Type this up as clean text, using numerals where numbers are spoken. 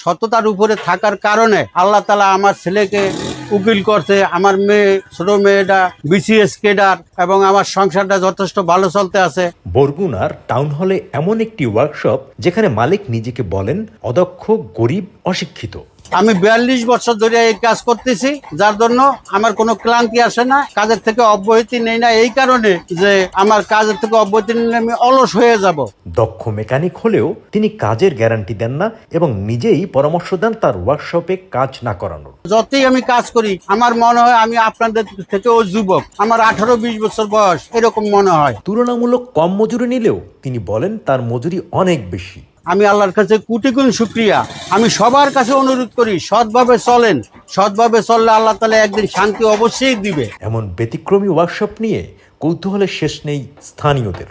সততার উপরে থাকার কারণে আল্লাহ তাআলা আমার ছেলেকে উকিল করছে, আমার মেয়ে ছোট মেয়েটা বিসিএস কেডার, এবং আমার সংসারটা যথেষ্ট ভালো চলতে আছে। বরগুনার টাউন হলে এমন একটি ওয়ার্কশপ যেখানে মালিক নিজেকে বলেন অদক্ষ, গরিব, অশিক্ষিত। আমি 42 বছর ধরে এই কাজ করতেছি, যার জন্য আমার কোনো ক্লান্তি আসে না, কাজের থেকে অব্যাহতি নেই না, এই কারণে যে আমার কাজের থেকে অব্যাহতি নিলে আমি অলস হয়ে যাব। দক্ষ মেকানিক হলেও তিনি কাজের গ্যারান্টি দেন না এবং নিজেই পরামর্শ দেন তার ওয়ার্কশপে কাজ না করানোর। যতই আমি কাজ করি আমার মনে হয় আমি আপনাদের থেকেও যুবক, আমার 18-20 বছর বয়স এরকম মনে হয়। তুলনামূলক কম মজুরি নিলেও তিনি বলেন তার মজুরি অনেক বেশি। আমি আল্লাহর কাছে কোটি গুণ শুকরিয়া। আমি সবার কাছে অনুরোধ করি, সৎভাবে চলেন, সৎভাবে চললে আল্লাহ তাআলা একদিন শান্তি অবশ্যই দিবে। এমন ব্যতিক্রমী ওয়ার্কশপ নিয়ে কৌতূহলের শেষ নেই স্থানীয়দের।